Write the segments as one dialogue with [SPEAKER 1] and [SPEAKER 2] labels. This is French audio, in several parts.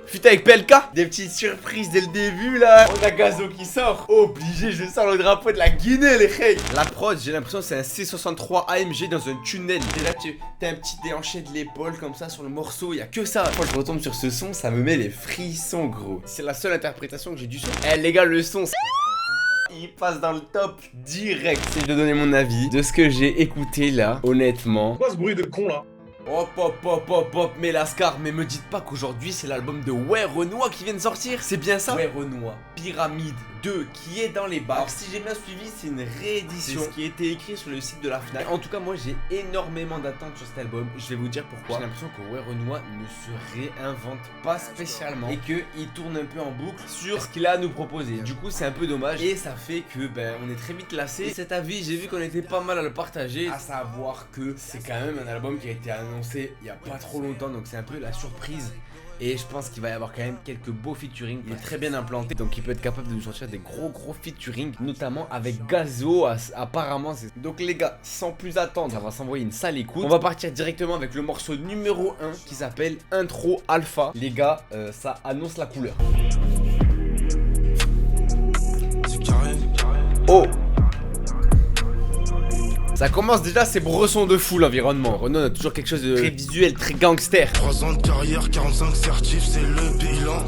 [SPEAKER 1] Fuite avec PLK. Des petites surprises dès le début là. On a Gazo qui sort. Obligé, je sors le drapeau de la Guinée les reilles. La prod, j'ai l'impression que c'est un C63 AMG dans un tunnel. Et là t'as un petit déhanché de l'épaule comme ça sur le morceau. Y a que ça. Quand je retombe sur ce son, ça me met les frissons gros. C'est la seule interprétation que j'ai du son. Eh les gars, le son il passe dans le top direct. Si je dois donner mon avis de ce que j'ai écouté là, honnêtement.
[SPEAKER 2] Quoi ce bruit de con là?
[SPEAKER 1] Hop hop hop hop hop, mais Lascar, mais me dites pas qu'aujourd'hui c'est l'album de Ouais Renoir qui vient de sortir. C'est bien ça? Ouais Renoir, Pyramide 2 qui est dans les bars. Alors si j'ai bien suivi, c'est une réédition. C'est ce qui a été écrit sur le site de la Fnac. En tout cas moi j'ai énormément d'attentes sur cet album. Je vais vous dire pourquoi. J'ai l'impression que Ouais Renoir ne se réinvente pas spécialement et qu'il tourne un peu en boucle sur ce qu'il a à nous proposer. Du coup c'est un peu dommage et ça fait que on est très vite lassé. Et cet avis j'ai vu qu'on était pas mal à le partager. À savoir que c'est quand même un album qui a été annoncé il y a pas trop longtemps, donc c'est un peu la surprise. Et je pense qu'il va y avoir quand même quelques beaux featuring. Il est très bien implanté, donc il peut être capable de nous sortir des gros featuring, notamment avec Gazo apparemment. Donc les gars, sans plus attendre, ça va s'envoyer une sale écoute. On va partir directement avec le morceau numéro 1 qui s'appelle Intro Alpha. Les gars, ça annonce la couleur. Oh, ça commence déjà, c'est bresson de fou l'environnement. Renault a toujours quelque chose de très visuel, très gangster.
[SPEAKER 3] 3 ans de carrière, 45 certifs, c'est le bilan.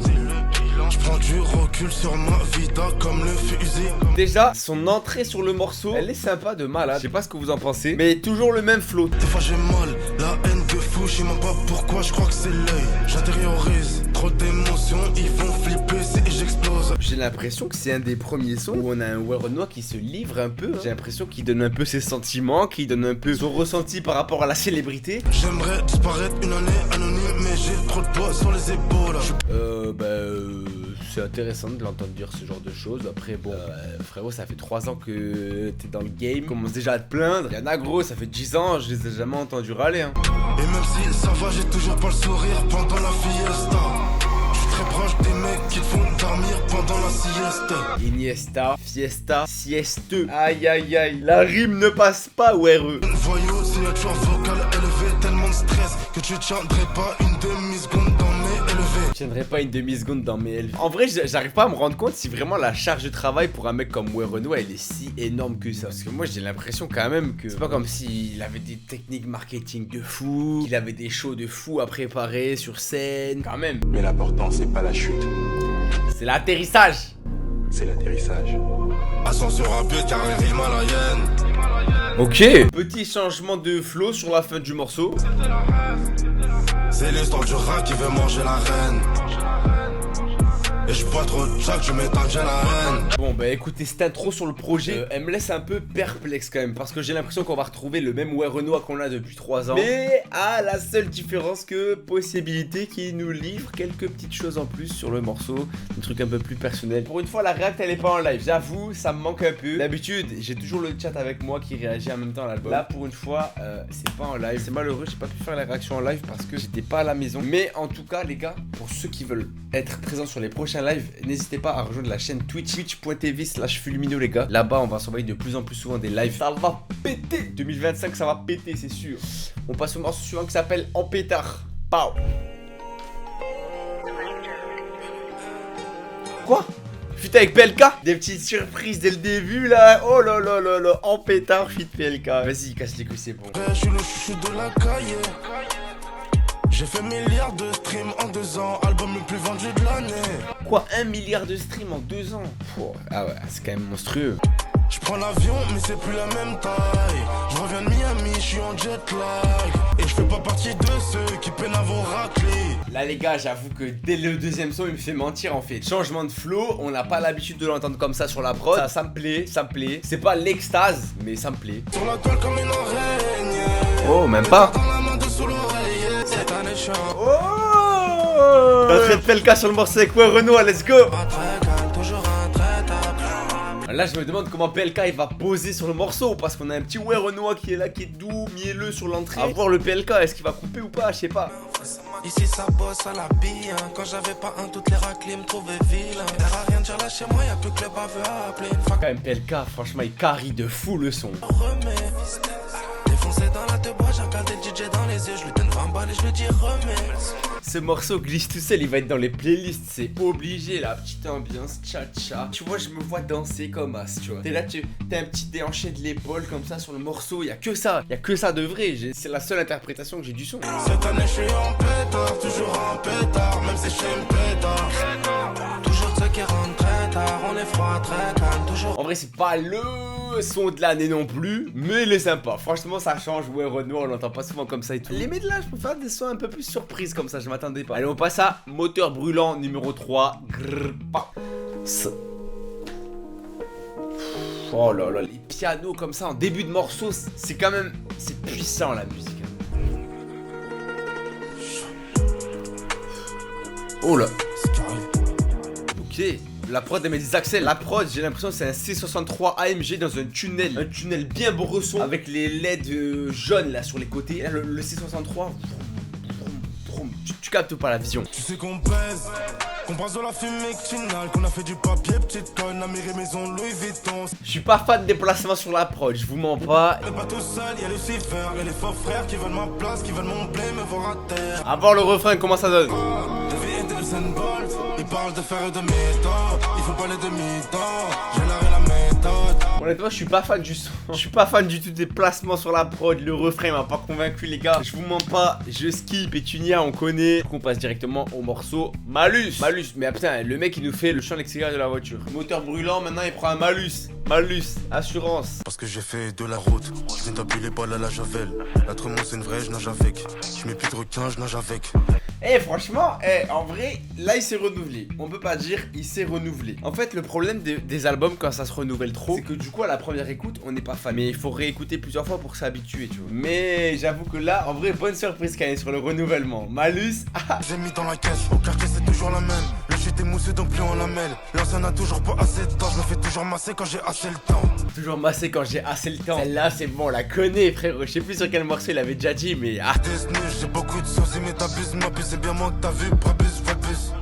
[SPEAKER 3] Je prends du recul sur ma vida comme le fusil.
[SPEAKER 1] Déjà, son entrée sur le morceau, elle est sympa de malade. Je sais pas ce que vous en pensez, mais toujours le même flow.
[SPEAKER 3] Des fois j'ai mal, la haine de fou, je sais même pas pourquoi, je crois que c'est l'œil. J'intériorise, trop d'émotions, ils vont flipper si j'explose.
[SPEAKER 1] J'ai l'impression que c'est un des premiers sons où on a un Ouais Renoir qui se livre un peu. J'ai l'impression qu'il donne un peu ses sentiments, qu'il donne un peu son ressenti par rapport à la célébrité.
[SPEAKER 3] J'aimerais disparaître une année anonyme, mais j'ai trop de poids sur les épaules.
[SPEAKER 1] C'est intéressant de l'entendre dire ce genre de choses. Après bon, frérot, ça fait 3 ans que t'es dans le game, commence déjà à te plaindre. Y'en a gros, ça fait 10 ans, je les ai jamais entendus râler hein.
[SPEAKER 3] Et même si ça va, j'ai toujours pas le sourire pendant la fiesta. Je suis très proche des mecs qui te font dormir pendant la sieste.
[SPEAKER 1] Iniesta, fiesta, sieste. Aïe aïe aïe, la rime ne passe pas, ouais re.
[SPEAKER 3] Voyou, signature vocale élevée, tellement de stress que tu tiendrais pas une demi-seconde dans mes élevés.
[SPEAKER 1] Je tiendrai pas une demi-seconde dans mes élevés. En vrai, j'arrive pas à me rendre compte si vraiment la charge de travail pour un mec comme Ouais Renoir, elle est si énorme que ça. Parce que moi, j'ai l'impression quand même que c'est pas comme s'il avait des techniques marketing de fou, qu'il avait des shows de fou à préparer sur scène, quand même.
[SPEAKER 4] Mais l'important, c'est pas la chute,
[SPEAKER 1] C'est l'atterrissage.
[SPEAKER 4] c'est l'atterrissage.
[SPEAKER 3] Ascension rapide car elle rime à la hyène.
[SPEAKER 1] Ok. Petit changement de flow sur la fin du morceau.
[SPEAKER 3] C'est l'histoire du rat qui veut manger la reine. Et je bois trop de chaque, je m'éteins, j'ai la haine.
[SPEAKER 1] Bon bah écoutez, cette intro sur le projet, elle me laisse un peu perplexe quand même. Parce que j'ai l'impression qu'on va retrouver le même Ouais Renoir qu'on a depuis 3 ans. Mais à la seule différence que possibilité qui nous livre quelques petites choses en plus sur le morceau. Des trucs un peu plus personnels. Pour une fois la réact elle est pas en live, j'avoue ça me manque un peu. D'habitude j'ai toujours le chat avec moi qui réagit en même temps à l'album. Là pour une fois c'est pas en live. C'est malheureux, j'ai pas pu faire la réaction en live parce que j'étais pas à la maison. Mais en tout cas les gars, pour ceux qui veulent être présents sur les prochains live, n'hésitez pas à rejoindre la chaîne Twitch, twitch.tv/fulmino les gars. Là-bas on va s'envoyer de plus en plus souvent des lives. Ça va péter. 2025 ça va péter c'est sûr. On passe au morceau suivant qui s'appelle En pétard. Pow. Quoi? Fuite avec PLK. Des petites surprises dès le début là. Oh là là là là. En pétard, fuite PLK. Vas-y casse les couilles c'est bon.
[SPEAKER 3] Je suis le chouchou de la caille. J'ai fait milliards de streams en 2 ans, album le plus vendu de l'année.
[SPEAKER 1] Quoi, 1 milliard de streams en 2 ans? Ah ouais, c'est quand même monstrueux.
[SPEAKER 3] Je prends l'avion, mais c'est plus la même taille. Je reviens de Miami, je suis en jet lag. Et je fais pas partie de ceux qui peinent à vos raclés.
[SPEAKER 1] Là les gars, j'avoue que dès le deuxième son, il me fait mentir en fait. Changement de flow, on n'a pas l'habitude de l'entendre comme ça sur la prod. Ça me plaît, ça me plaît. C'est pas l'extase, mais ça me plaît.
[SPEAKER 3] Sur la toile comme une araignée.
[SPEAKER 1] Oh, même pas.
[SPEAKER 3] Dans la main de sous l'oreiller. Cette année, je suis en
[SPEAKER 1] Oh, l'entrée de PLK sur le morceau avec Ouais Renoir, let's go.
[SPEAKER 3] toujours intraitable.
[SPEAKER 1] Là je me demande comment PLK il va poser sur le morceau. Parce qu'on a un petit Ouais Renoir qui est là, qui est doux, mielleux sur l'entrée. À voir le PLK, est-ce qu'il va couper ou pas, je sais pas.
[SPEAKER 3] Ici ça bosse à la bille. Quand j'avais pas un, toutes les raclées me trouvaient vilain. L'air à rien dire là chez moi, y'a plus que le baveux à appeler. Une fois
[SPEAKER 1] Quand même PLK, franchement il carry de fou le son.
[SPEAKER 3] remets. Défoncé dans la te bois, j'ai regardé le DJ dans les yeux. Je lui donne 20 balles et je lui dis remets.
[SPEAKER 1] Ce morceau glisse tout seul, il va être dans les playlists, c'est obligé, la petite ambiance cha-cha. Tu vois, je me vois danser comme as, tu vois. T'es là, t'as un petit déhanché de l'épaule comme ça sur le morceau, y a que ça de vrai. C'est la seule interprétation que j'ai du son.
[SPEAKER 3] Cette année je suis en pétard, toujours en pétard, même si je suis un pétard. Toujours ceux qui rentrent très tard, on est froid, très calme, toujours.
[SPEAKER 1] En vrai, c'est pas le son de l'année non plus, mais il est sympa. Franchement, ça change. Ouais, Renoir, on l'entend pas souvent comme ça et tout. Limite là, je peux faire des sons un peu plus surprises comme ça, je m'attendais pas. Allez, on passe à Moteur Brûlant numéro 3. Grrr, pa. Oh là là, les pianos comme ça en début de morceau, c'est quand même, c'est puissant la musique. Oh là. Ok. La prod elle met des accès. La prod, j'ai l'impression que c'est un C63 AMG dans un tunnel bien bresson avec les LED jaunes là sur les côtés. Et là le C63, tu captes pas la vision.
[SPEAKER 3] Tu sais qu'on pèse, qu'on passe de la fumée finale, qu'on a fait du papier, petite conne, Amiri maison Louis Vuitton.
[SPEAKER 1] Je suis pas fan des placements sur la prod, je vous mens pas.
[SPEAKER 3] On est pas tout seul, y'a Lucifer et les faux frères qui veulent ma place, qui veulent mon blé, me voir à terre.
[SPEAKER 1] Avant le refrain, comment ça donne?
[SPEAKER 3] Ils parlent de faire de méthode, ils font pas les demi-temps, j'ai la méthode.
[SPEAKER 1] Honnêtement, je suis pas fan du son. Je suis pas fan du tout des placements sur la prod. Le refrain m'a pas convaincu, les gars. Je vous mens pas, je skip. Et Tunia, on connaît. Donc on passe directement au morceau malus. Malus, mais putain, le mec il nous fait le champ extérieur de la voiture. Moteur brûlant, maintenant il prend un malus. Malus, assurance.
[SPEAKER 3] Parce que j'ai fait de la route, je viens d'appuyer les balles à la javel. La Tremont c'est une vraie, je nage avec. Je mets plus de requin, je nage avec.
[SPEAKER 1] Franchement, en vrai, là il s'est renouvelé. On peut pas dire il s'est renouvelé. En fait, le problème des albums quand ça se renouvelle trop, c'est que du coup à la première écoute, on n'est pas fan. Mais il faut réécouter plusieurs fois pour s'habituer, tu vois. Mais j'avoue que là, en vrai, bonne surprise quand même sur le renouvellement. Malus,
[SPEAKER 3] J'ai mis dans la caisse, au quartier c'est toujours la même. Le shit est moussé donc plus en lamelle. L'ancien n'a toujours pas assez de temps, je me fais toujours masser quand j'ai assez le temps.
[SPEAKER 1] toujours massé quand j'ai assez le temps. Celle-là, c'est bon, on la connaît, frérot. Je sais plus sur quel morceau il avait déjà dit, mais
[SPEAKER 3] j'ai beaucoup de soucis, mais t'abuses, ma puce, c'est bien moi que t'as vu. Brabus, Brabus.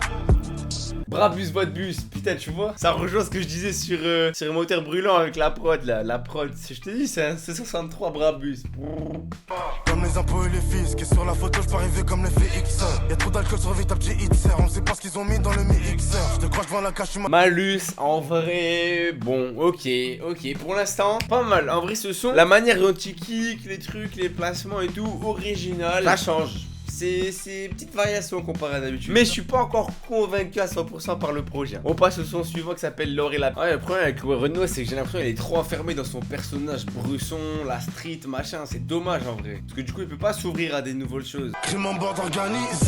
[SPEAKER 1] Brabus, votre bus, putain, tu vois. Ça rejoint ce que je disais sur Moteur Brûlant avec la prod, là. La prod, je te dis, c'est un C63 Brabus.
[SPEAKER 3] Comme les impôts et les fils, qui est sur la photo, je peux arriver comme les FX. Y'a trop d'alcool sur vite, ta petit hitser. On sait pas ce qu'ils ont mis dans le mixer. Je te crois, je vends la cache,
[SPEAKER 1] Malus, en vrai, bon, ok. Pour l'instant, pas mal. En vrai, ce son, la manière dont il kick, les trucs, les placements et tout, original, ça change. C'est petite variation comparé à d'habitude. Mais je suis pas encore convaincu à 100% par le projet. On passe au son suivant qui s'appelle L'or et la... Ouais, le problème avec Renoir, c'est que j'ai l'impression qu'il est trop enfermé dans son personnage Bresson, la street, machin. C'est dommage en vrai. Parce que du coup, il peut pas s'ouvrir à des nouvelles choses.
[SPEAKER 3] Crime en bord organisé,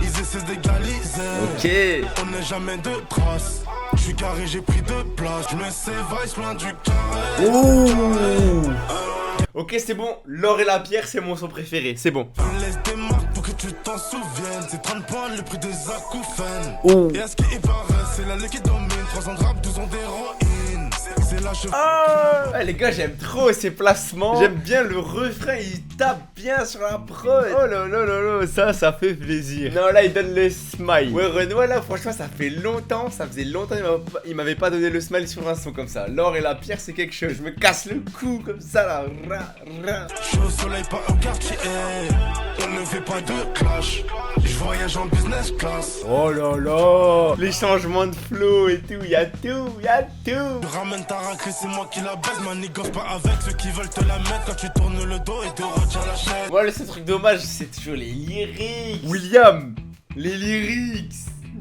[SPEAKER 3] ils essaient d'égaliser.
[SPEAKER 1] Ok.
[SPEAKER 3] On n'est jamais de traces. Je suis carré, j'ai pris de place. Je me sévaille loin du carré.
[SPEAKER 1] Ouh. Ok, c'est bon. L'or et la pierre, c'est mon son préféré. C'est bon.
[SPEAKER 3] Je laisse des marques pour que tu t'en souviennes. C'est 30 points le prix des acouphènes.
[SPEAKER 1] Ouh.
[SPEAKER 3] Et à ce qui paraît, c'est la lait qui domine. 300 grammes, 12 ans d'héroïne. C'est là je...
[SPEAKER 1] Oh ouais, les gars, j'aime trop ces placements. J'aime bien le refrain, il tape bien sur la prod. Oh là là là là, ça fait plaisir. Non, là, il donne le smile. Ouais, Renoir, là, franchement, ça faisait longtemps il m'avait pas donné le smile sur un son comme ça. L'or et la pierre, c'est quelque chose. Je me casse le cou comme ça, là.
[SPEAKER 3] Je suis au soleil, pas au quartier. On ne fait pas de clash. Je voyage en business class.
[SPEAKER 1] Oh là là, les changements de flow et tout, y'a tout.
[SPEAKER 3] Tu ramènes ta raclée, c'est moi qui la baise. Ma négoce pas avec ceux qui veulent te la mettre. Quand tu tournes le dos et te retiens la chaîne.
[SPEAKER 1] Moi, le seul truc dommage, c'est toujours les lyrics. William, les lyrics.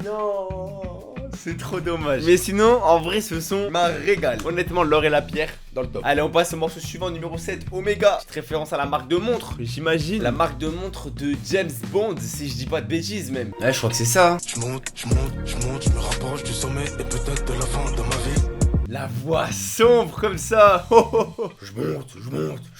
[SPEAKER 1] Non, c'est trop dommage. Mais sinon, en vrai, ce son m'a régalé. Honnêtement, l'or et la pierre dans le top. Allez, on passe au morceau suivant, numéro 7, Omega. Petite référence à la marque de montre, j'imagine. La marque de montre de James Bond, si je dis pas de bêtises même. Ouais, je crois que c'est ça.
[SPEAKER 3] Je monte, je me rapproche du sommet et peut-être de la fin de ma vie.
[SPEAKER 1] La voix sombre comme ça. Oh, oh, oh. Je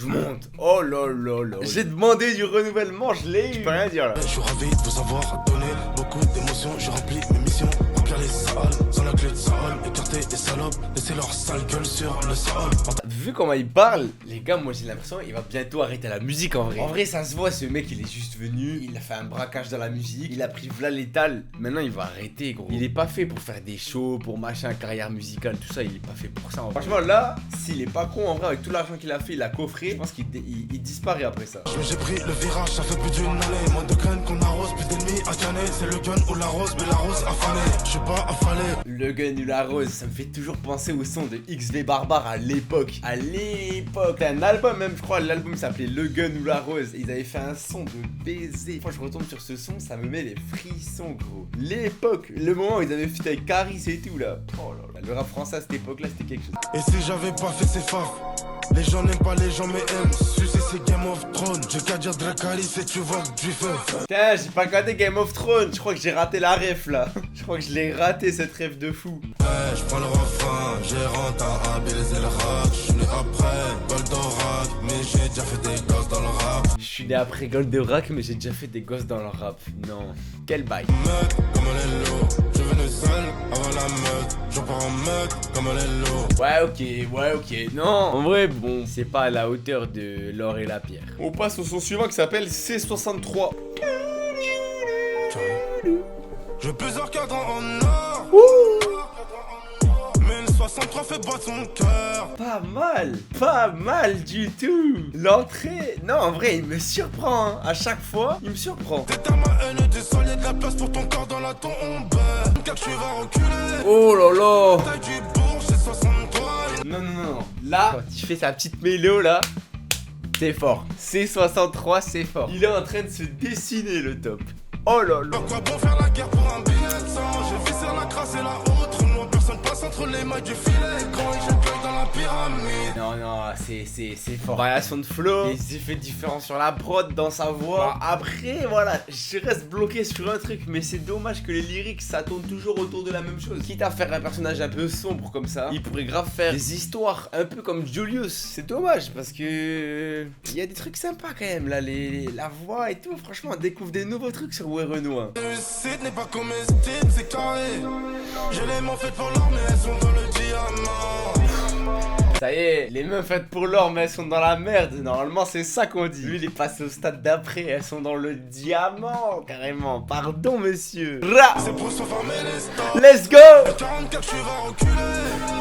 [SPEAKER 1] monte. Oh là là là. J'ai demandé du renouvellement, je l'ai eu. Je peux rien dire là.
[SPEAKER 3] Je suis ravi de vous avoir donné beaucoup d'émotions. J'ai rempli mes missions, remplir les salles sans la clé de salle. écarter les salopes, laisser leur sale gueule sur le sol.
[SPEAKER 1] Vu comment il parle, les gars, moi j'ai l'impression qu'il va bientôt arrêter la musique en vrai. En vrai, ça se voit, ce mec il est juste venu, il a fait un braquage dans la musique, il a pris v'là l'étal. Maintenant il va arrêter, gros. Il est pas fait pour faire des shows, pour machin, carrière musicale, tout ça, il est pas fait pour ça. Franchement, là, s'il est pas con en vrai, avec tout l'argent qu'il a fait, il a coffré, je pense qu'il disparaît après ça.
[SPEAKER 3] J'ai pris le virage, ça fait plus d'une année. Moins de cannes qu'on arrose, plus d'ennemis à canner. C'est le gun ou la rose, mais la rose affanée. Je suis pas affalé.
[SPEAKER 1] Le gun ou la rose, ça me fait toujours penser au son de XV Barbare à l'époque. À l'époque, c'était un album même, je crois, l'album s'appelait Le Gun ou la Rose. Ils avaient fait un son de baiser. Quand je retombe sur ce son, ça me met les frissons, gros. L'époque, le moment où ils avaient fait avec Caris et tout là. Oh là là, le rap français à cette époque-là, c'était quelque chose.
[SPEAKER 3] Et si j'avais pas fait ces faves, les gens n'aiment pas les gens mais aiment. Sucer c'est Game of Thrones. J'ai qu'à dire Dracarys et tu vois du feu.
[SPEAKER 1] Putain, j'ai pas regardé Game of Thrones. Je crois que j'ai raté la ref là. Je crois que je l'ai raté cette ref de fou.
[SPEAKER 3] Ouais, je prends le refrain, j'ai rentré à baiser le rap. Je suis né après Goldorak, mais j'ai déjà fait des gosses dans le rap.
[SPEAKER 1] Je suis né après Goldorak, mais j'ai déjà fait des gosses dans le rap. Non, quel bail.
[SPEAKER 3] Meute comme les lots, je venais seul avant la meute. Je pars en meute comme les lots.
[SPEAKER 1] Ouais, ok. Non, en vrai, bon, c'est pas à la hauteur de l'or et la pierre. On passe au son suivant qui s'appelle C63.
[SPEAKER 3] Je veux plusieurs cadrans en or. Mais le 63 fait battre son cœur.
[SPEAKER 1] Pas mal du tout. L'entrée, non, en vrai, il me surprend. Hein. À chaque fois, il me surprend.
[SPEAKER 3] T'éteins ma haine du sol, y'a de la place pour ton corps dans la tombe. Car tu vas reculer.
[SPEAKER 1] Oh là là.
[SPEAKER 3] Taille du bourg, c'est 63.
[SPEAKER 1] Non. Là, quand il fait sa petite mélo là, c'est fort. C63, c'est fort. Il est en train de se dessiner le top. Oh là là.
[SPEAKER 3] Pourquoi bon faire la guerre pour un billet de sang? J'ai vissé la crasse et la autre. Moi, personne passe entre les mailles du filet. Quand il jette l'œil dans la pyramide.
[SPEAKER 1] Non, c'est fort. Variation de flow, des effets différents sur la prod, dans sa voix. Après, voilà, je reste bloqué sur un truc, mais c'est dommage que les lyrics, ça tourne toujours autour de la même chose. Quitte à faire un personnage un peu sombre comme ça, il pourrait grave faire des histoires un peu comme Julius. C'est dommage parce que il y a des trucs sympas quand même là, la voix et tout. Franchement, on découvre des nouveaux trucs sur Renoir.
[SPEAKER 3] Le site n'est pas comestible, c'est carré. J'ai les mains faites pour l'or, mais elles sont dans le diamant.
[SPEAKER 1] Ça y est, les meufs faites pour l'or, mais elles sont dans la merde. Normalement, c'est ça qu'on dit. Lui, il est passé au stade d'après. Elles sont dans le diamant, carrément. Pardon, monsieur.
[SPEAKER 3] C'est pour se former les stars.
[SPEAKER 1] Let's go.
[SPEAKER 3] Le 44, tu vas reculer.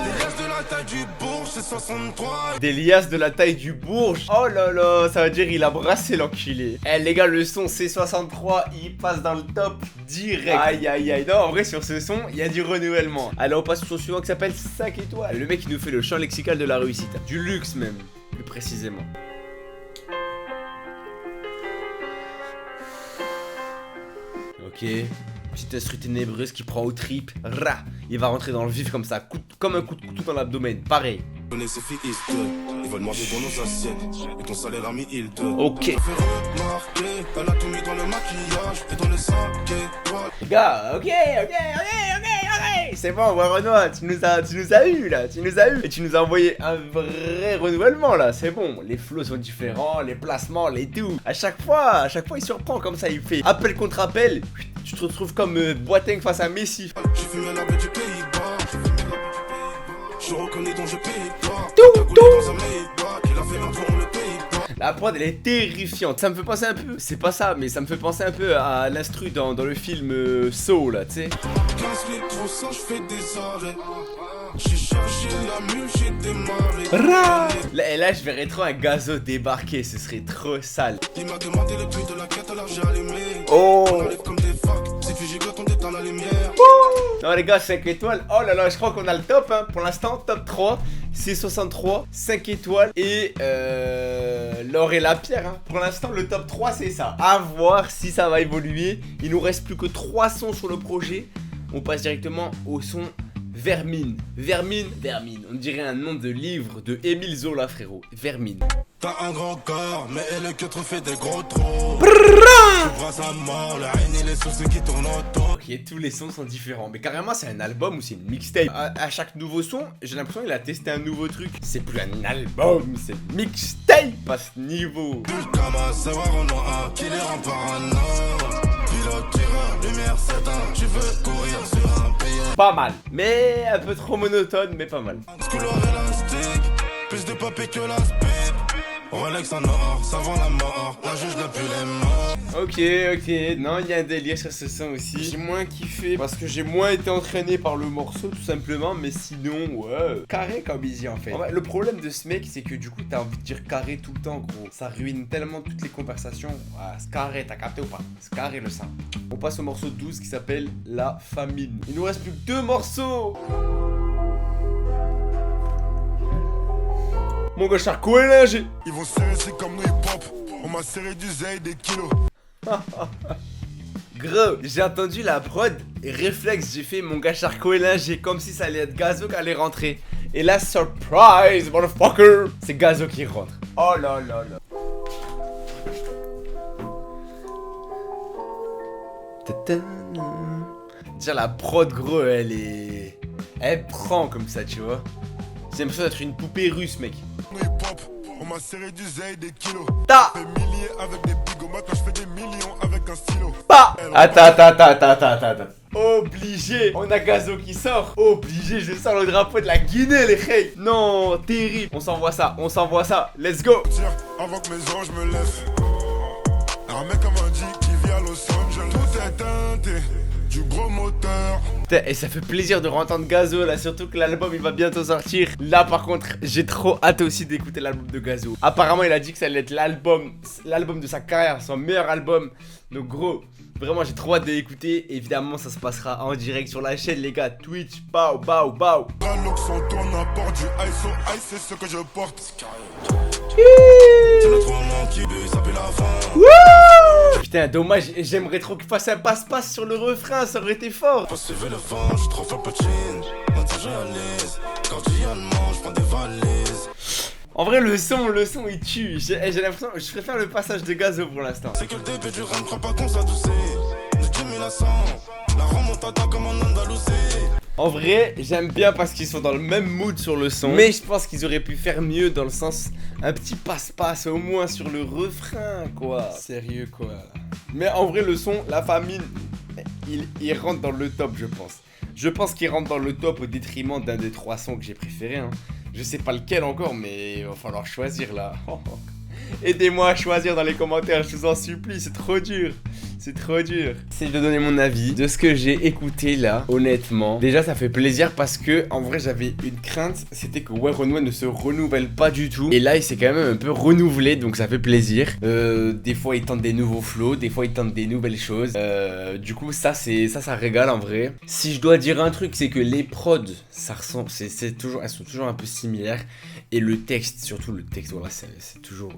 [SPEAKER 3] Des liasses de la taille du bourge, c'est 63.
[SPEAKER 1] Des liasses de la taille du bourge. Oh là là, ça veut dire il a brassé l'enculé. Eh les gars, le son C63, il passe dans le top direct. Aïe. Non, en vrai, sur ce son, il y a du renouvellement. Alors, on passe au son suivant qui s'appelle 5 étoiles. Le mec, il nous fait le champ lexical de la réussite. Du luxe même, plus précisément. Ok. Petite instru ténébreuse qui prend aux tripes. Il va rentrer dans le vif comme ça, comme un coup de couteau dans l'abdomen. Pareil.
[SPEAKER 3] Ces filles, ils veulent manger dans nos assiettes. Et ton salaire a mis, il te.
[SPEAKER 1] Ok.
[SPEAKER 3] Fait remarquer, elle a tout mis dans le maquillage et dans les 5 étoiles.
[SPEAKER 1] Les gars, ok. C'est bon, ouais, Renoir, tu nous as eu là, et tu nous as envoyé un vrai renouvellement là, c'est bon. Les flows sont différents, les placements, les tout. À chaque fois, il surprend comme ça, il fait appel contre appel. Tu te retrouves comme Boateng face à Messi.
[SPEAKER 3] J'ai fumé la baie du Pays-Bas. Je reconnais dont je paye pas.
[SPEAKER 1] Tout.
[SPEAKER 3] Dans un Maybach, il a fait un tour le Pays-Bas.
[SPEAKER 1] La prod elle est terrifiante. Ça me fait penser un peu, c'est pas ça, mais ça me fait penser un peu à l'instru dans le film Saw là, tu sais.
[SPEAKER 3] 15 litres au sang, je fais des arrêts. J'ai cherché la mule, j'ai démarré.
[SPEAKER 1] Là, je verrais trop un gazo débarquer, ce serait trop sale.
[SPEAKER 3] Il m'a demandé le prix de la quête, alors j'ai allumé.
[SPEAKER 1] Oh.
[SPEAKER 3] On enlève comme des facs, c'est puis j'ai on déteint la lumière.
[SPEAKER 1] Non les gars, 5 étoiles. Oh là là, je crois qu'on a le top hein. Pour l'instant, top 3. C63, 5 étoiles. Et l'or et la pierre hein. Pour l'instant, le top 3 c'est ça. À voir si ça va évoluer. Il nous reste plus que 3 sons sur le projet. On passe directement au son Vermine. Vermine. On dirait un nom de livre de Émile Zola, frérot. Vermine.
[SPEAKER 3] T'as un grand corps, mais elle que trop fait des gros trous. Tu brasse à mort, la haine et les sources qui tournent autour.
[SPEAKER 1] Ok, tous les sons sont différents. Mais carrément, c'est un album ou c'est une mixtape. À chaque nouveau son, j'ai l'impression qu'il a testé un nouveau truc. C'est plus un album, c'est une mixtape à ce niveau.
[SPEAKER 3] Comme un savoir en noir, qui les rend parano. Pilote, tireur, lumière, 7-1. Tu veux courir sur un billet.
[SPEAKER 1] Pas mal. Mais un peu trop monotone, mais pas mal.
[SPEAKER 3] Couleur élastique, plus de papier que la speed. Rolex en or, ça vend la mort. La juge n'a plus les morts.
[SPEAKER 1] Ok, non, il y a un délire sur ce son aussi. J'ai moins kiffé parce que j'ai moins été entraîné par le morceau tout simplement, mais sinon, ouais, carré comme easy en fait. En vrai, le problème de ce mec, c'est que du coup, t'as envie de dire carré tout le temps, gros. Ça ruine tellement toutes les conversations. Ouais, c'est carré, t'as capté ou pas? C'est carré le sein. On passe au morceau 12 qui s'appelle La Famine. Il nous reste plus que 2 morceaux. Mon gars Charcot est lingé.
[SPEAKER 3] Ils vont serrer, c'est comme nous hip-hop. On m'a serré du zèle des kilos.
[SPEAKER 1] Gros, j'ai entendu la prod et réflexe, j'ai fait mon gars Charcot est lingé comme si ça allait être Gazo qui allait rentrer. Et là, surprise, motherfucker, c'est Gazo qui rentre. Oh là là là. Déjà la prod gros, elle prend comme ça, tu vois. J'ai l'impression d'être une poupée russe, mec.
[SPEAKER 3] Nous hip-hop, on m'a serré du zèle des kilos.
[SPEAKER 1] Ta.
[SPEAKER 3] Des milliers avec des bigots. Moi, quand je fais des millions avec un stylo.
[SPEAKER 1] Pas. Attends. Obligé. On a Gazo qui sort. Obligé, je sors le drapeau de la Guinée, les reilles. Non, terrible. On s'envoie ça. Let's go.
[SPEAKER 3] Tire, avant que mes anges me lèvent. Un mec comme un G qui vit à Los Angeles. Tout est teinté, du gros moteur.
[SPEAKER 1] Putain, et ça fait plaisir de entendre Gazo là, surtout que l'album il va bientôt sortir. Là par contre, j'ai trop hâte aussi d'écouter l'album de Gazo. Apparemment, il a dit que ça allait être l'album de sa carrière, son meilleur album. Donc gros, vraiment j'ai trop hâte de l'écouter. Évidemment, ça se passera en direct sur la chaîne les gars, Twitch, bao.
[SPEAKER 3] Ralox, on tourne à bord du ISO, ice c'est ce que je porte. C'est notre moment qui bue, ça pue la fin.
[SPEAKER 1] Putain, dommage, j'aimerais trop qu'il fasse un passe-passe sur le refrain, ça aurait été fort.
[SPEAKER 3] Pas suivre le vent, je suis trop fort poutine. Maintenant j'analyse, quotidiennement je prends des valises.
[SPEAKER 1] En vrai, le son il tue. J'ai l'impression, je préfère le passage de Gazo pour l'instant.
[SPEAKER 3] C'est que le début du run, crois pas qu'on s'adoucit. De 10 000 à 100, la remontada comme en Andalousie.
[SPEAKER 1] En vrai, j'aime bien parce qu'ils sont dans le même mood sur le son. Mais je pense qu'ils auraient pu faire mieux dans le sens un petit passe-passe au moins sur le refrain, quoi. Sérieux, quoi. Mais en vrai, le son, La Famine, il rentre dans le top, je pense. Je pense qu'il rentre dans le top au détriment d'un des 3 sons que j'ai préférés. Hein. Je sais pas lequel encore, mais il va falloir choisir là. Aidez-moi à choisir dans les commentaires, je vous en supplie, c'est trop dur. C'est trop dur. C'est de donner mon avis de ce que j'ai écouté là, honnêtement. Déjà, ça fait plaisir parce que, en vrai, j'avais une crainte, c'était que Werenoi ne se renouvelle pas du tout. Et là, il s'est quand même un peu renouvelé, donc ça fait plaisir. Des fois, il tente des nouveaux flows, des fois, il tente des nouvelles choses. Du coup, ça régale en vrai. Si je dois dire un truc, c'est que les prods, ça ressemble, elles sont toujours un peu similaires. Et le texte, surtout le texte, voilà, c'est toujours...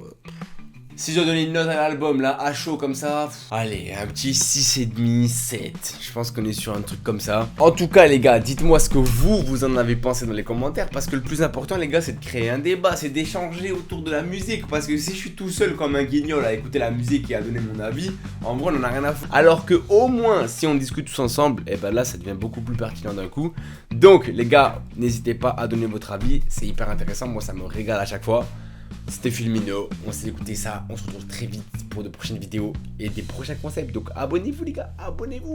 [SPEAKER 1] Si je dois donner une note à l'album, là, à chaud comme ça, allez, un petit 6,5, 7. Je pense qu'on est sur un truc comme ça. En tout cas, les gars, dites-moi ce que vous en avez pensé dans les commentaires. Parce que le plus important, les gars, c'est de créer un débat, c'est d'échanger autour de la musique. Parce que si je suis tout seul comme un guignol à écouter la musique et à donner mon avis, en vrai, on en a rien à foutre. Alors que au moins, si on discute tous ensemble, et ben là, ça devient beaucoup plus pertinent d'un coup. Donc, les gars, n'hésitez pas à donner votre avis. C'est hyper intéressant. Moi, ça me régale à chaque fois. C'était Fulmino, on s'est écouté ça, on se retrouve très vite pour de prochaines vidéos et des prochains concepts. Donc abonnez-vous les gars, abonnez-vous.